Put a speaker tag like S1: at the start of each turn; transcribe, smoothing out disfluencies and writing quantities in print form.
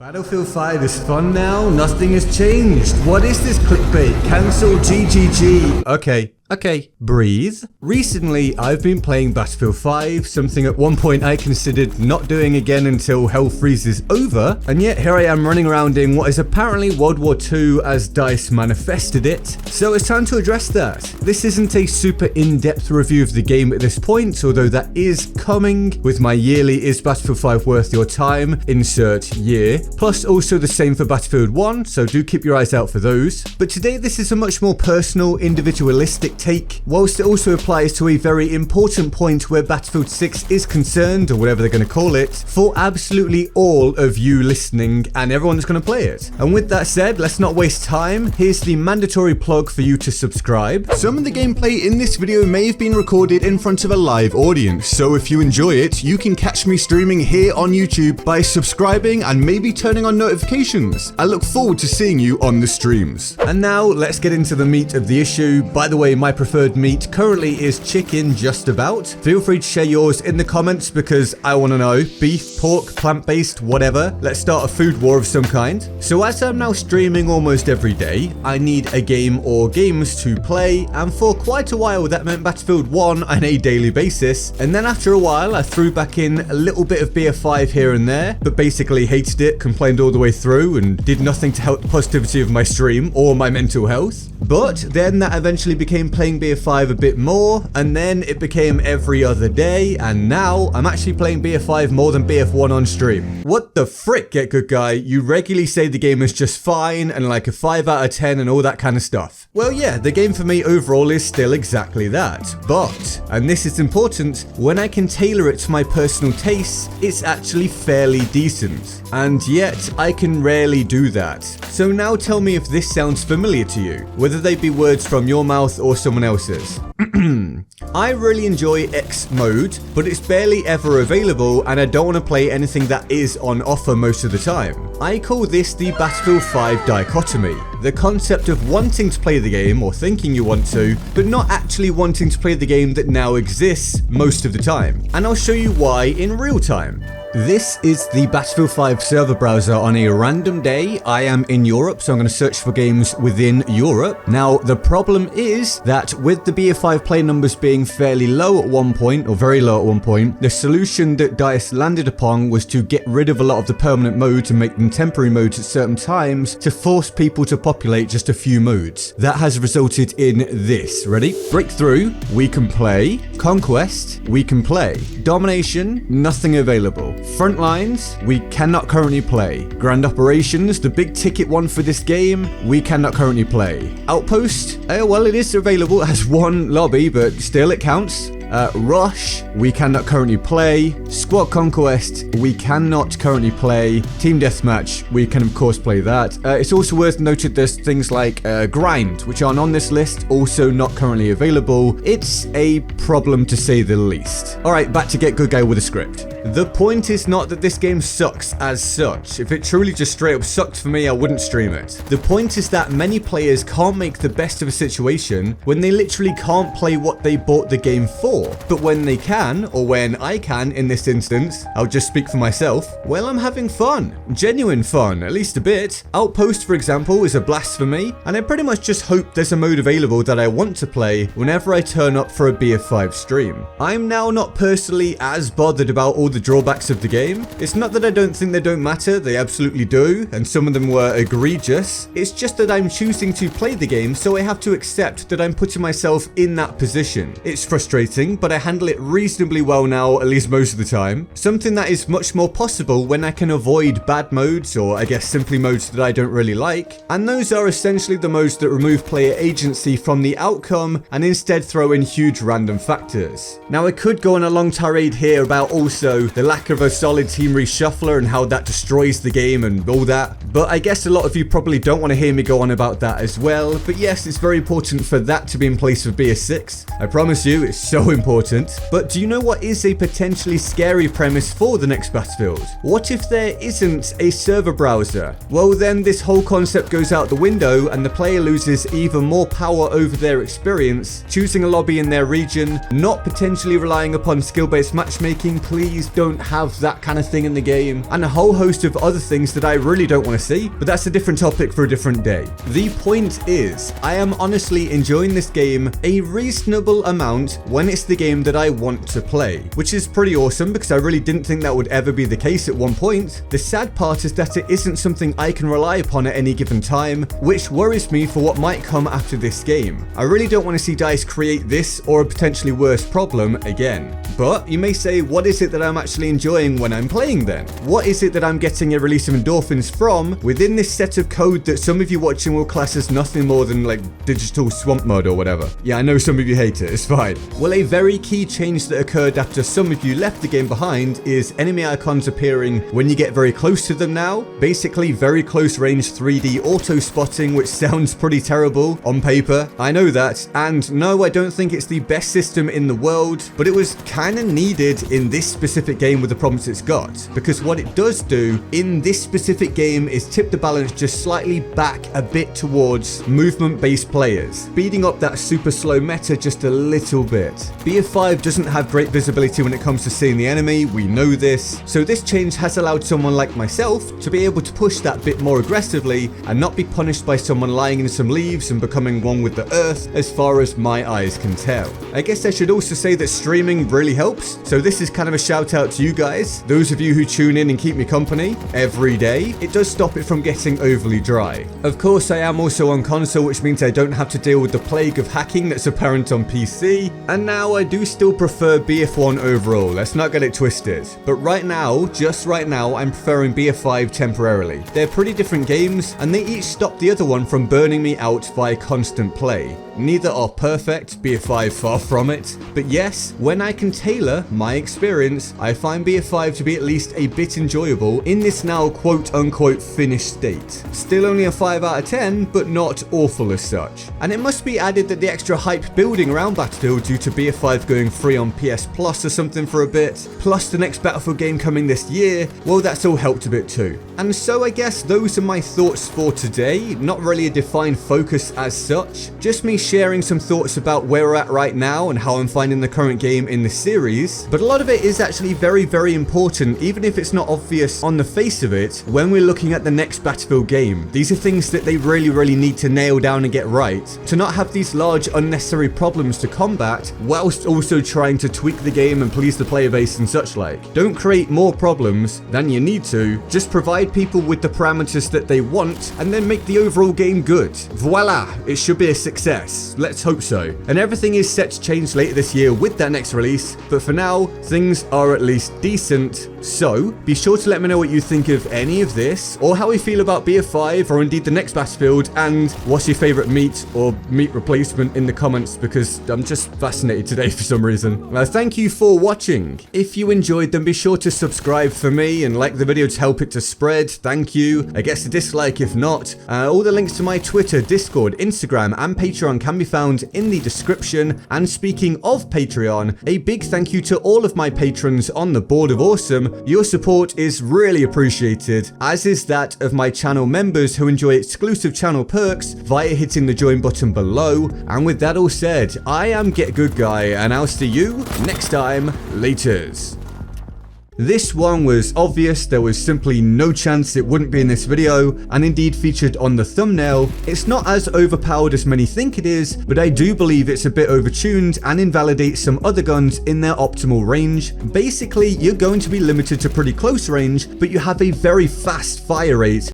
S1: Battlefield 5 is fun now, nothing has changed. What is this clickbait? Cancel GGG. Okay, breathe. Recently, I've been playing Battlefield 5, something at one point I considered not doing again until hell freezes over, and yet here I am running around in what is apparently World War II as DICE manifested it. So it's time to address that. This isn't a super in-depth review of the game at this point, although that is coming with my yearly Is Battlefield 5 Worth Your Time? Insert year, plus also the same for Battlefield 1, so do keep your eyes out for those. But today this is a much more personal, individualistic take, whilst it also applies to a very important point where Battlefield 6 is concerned, or whatever they're going to call it, for absolutely all of you listening and everyone that's going to play it. And with that said, let's not waste time. Here's the mandatory plug for you to subscribe. Some of the gameplay in this video may have been recorded in front of a live audience, so if you enjoy it, you can catch me streaming here on YouTube by subscribing and maybe turning on notifications. I look forward to seeing you on the streams. And now let's get into the meat of the issue. By the way, my preferred meat currently is chicken, just about. Feel free to share yours in the comments because I want to know. Beef, pork, plant-based, whatever. Let's start a food war of some kind. So as I'm now streaming almost every day, I need a game or games to play, and for quite a while that meant Battlefield 1 on a daily basis, and then after a while I threw back in a little bit of BF5 here and there, but basically hated it, complained all the way through, and did nothing to help the positivity of my stream or my mental health. But then that eventually became playing BF5 a bit more, and then it became every other day, and now I'm actually playing BF5 more than BF1 on stream. What the frick, GetGoodGuy? You regularly say the game is just fine and like a 5 out of 10 and all that kind of stuff. Well, yeah, the game for me overall is still exactly that. But, and this is important, when I can tailor it to my personal tastes, it's actually fairly decent. And yet, I can rarely do that. So now tell me if this sounds familiar to you, whether they be words from your mouth or someone else's. I really enjoy X mode, but it's barely ever available and I don't want to play anything that is on offer most of the time. I call this the Battlefield 5 dichotomy. The concept of wanting to play the game or thinking you want to, but not actually wanting to play the game that now exists most of the time. And I'll show you why in real time. This is the Battlefield 5 server browser on a random day. I am in Europe, so I'm going to search for games within Europe. Now, the problem is that with the BF5 play numbers being fairly low at one point, or very low at one point, the solution that DICE landed upon was to get rid of a lot of the permanent modes and make them temporary modes at certain times to force people to populate just a few modes. That has resulted in this. Ready? Breakthrough, we can play. Conquest, we can play. Domination, nothing available. Front lines, we cannot currently play. Grand operations, the big ticket one for this game, we cannot currently play. Outpost, well, it is available as one lobby, but still it counts. Rush, we cannot currently play. Squad Conquest, we cannot currently play. Team Deathmatch, we can of course play that. It's also worth noting there's things like Grind, which aren't on this list, also not currently available. It's a problem to say the least. Alright, back to GetGoodGuy with a script. The point is not that this game sucks as such. If it truly just straight up sucked for me, I wouldn't stream it. The point is that many players can't make the best of a situation when they literally can't play what they bought the game for. But when they can, or when I can in this instance, I'll just speak for myself, well, I'm having fun. Genuine fun, at least a bit. Outpost, for example, is a blast for me, and I pretty much just hope there's a mode available that I want to play whenever I turn up for a BF5 stream. I'm now not personally as bothered about all the drawbacks of the game. It's not that I don't think they don't matter, they absolutely do, and some of them were egregious. It's just that I'm choosing to play the game, so I have to accept that I'm putting myself in that position. It's frustrating, but I handle it reasonably well now, at least most of the time. Something that is much more possible when I can avoid bad modes, or I guess simply modes that I don't really like, and those are essentially the modes that remove player agency from the outcome and instead throw in huge random factors. Now, I could go on a long tirade here about also the lack of a solid team reshuffler and how that destroys the game and all that, but I guess a lot of you probably don't want to hear me go on about that as well. But yes, it's very important for that to be in place for BS6. I promise you, it's so important important, but do you know what is a potentially scary premise for the next Battlefield? What if there isn't a server browser? Well, then this whole concept goes out the window and the player loses even more power over their experience, choosing a lobby in their region, not potentially relying upon skill-based matchmaking. Please don't have that kind of thing in the game, and a whole host of other things that I really don't want to see, but that's a different topic for a different day. The point is, I am honestly enjoying this game a reasonable amount when it's the game that I want to play, which is pretty awesome because I really didn't think that would ever be the case at one point. The sad part is that it isn't something I can rely upon at any given time, which worries me for what might come after this game. I really don't want to see DICE create this or a potentially worse problem again. But you may say, what is it that I'm actually enjoying when I'm playing then? What is it that I'm getting a release of endorphins from within this set of code that some of you watching will class as nothing more than like digital swamp mud or whatever? Yeah, I know some of you hate it, it's fine. Well, a very key change that occurred after some of you left the game behind is enemy icons appearing when you get very close to them now. Basically very close range 3D auto spotting, which sounds pretty terrible on paper. I know that, and no, I don't think it's the best system in the world, but it was kind of needed in this specific game with the problems it's got, because what it does do in this specific game is tip the balance just slightly back a bit towards movement-based players, speeding up that super slow meta just a little bit. BF5 doesn't have great visibility when it comes to seeing the enemy, we know this, so this change has allowed someone like myself to be able to push that bit more aggressively and not be punished by someone lying in some leaves and becoming one with the earth as far as my eyes can tell. I guess I should also say that streaming really helps, so this is kind of a shout out to you guys, those of you who tune in and keep me company every day. It does stop it from getting overly dry. Of course, I am also on console, which means I don't have to deal with the plague of hacking that's apparent on PC, and now I do still prefer BF1 overall, let's not get it twisted. But right now, just right now, I'm preferring BF5 temporarily. They're pretty different games, and they each stop the other one from burning me out via constant play. Neither are perfect, BF5 far from it, but yes, when I can tailor my experience, I find BF5 to be at least a bit enjoyable in this now quote-unquote finished state. Still only a 5 out of 10, but not awful as such. And it must be added that the extra hype building around Battlefield due to BF5 going free on PS Plus or something for a bit, plus the next Battlefield game coming this year, well, that's all helped a bit too. And so I guess those are my thoughts for today, not really a defined focus as such, just me sharing some thoughts about where we're at right now and how I'm finding the current game in the series, but a lot of it is actually very, very important, even if it's not obvious on the face of it when we're looking at the next Battlefield game. These are things that they really need to nail down and get right, to not have these large unnecessary problems to combat whilst also trying to tweak the game and please the player base and such like. Don't create more problems than you need to, just provide people with the parameters that they want and then make the overall game good. Voila, it should be a success. Let's hope so. And everything is set to change later this year with that next release, but for now, things are at least decent. So, be sure to let me know what you think of any of this, or how you feel about BF5, or indeed the next Battlefield, and what's your favourite meat or meat replacement in the comments, because I'm just fascinated today for some reason. Thank you for watching. If you enjoyed, then be sure to subscribe for me and like the video to help it to spread. Thank you. I guess a dislike if not. All the links to my Twitter, Discord, Instagram, and Patreon can be found in the description. And speaking of Patreon, a big thank you to all of my patrons on the Board of Awesome. Your support is really appreciated, as is that of my channel members who enjoy exclusive channel perks via hitting the join button below. And with that all said, I am GetGoodGuy, and I'll see you next time. Laters. This one was obvious, there was simply no chance it wouldn't be in this video, and indeed featured on the thumbnail. It's not as overpowered as many think it is, but I do believe it's a bit overtuned and invalidates some other guns in their optimal range. Basically, you're going to be limited to pretty close range, but you have a very fast fire rate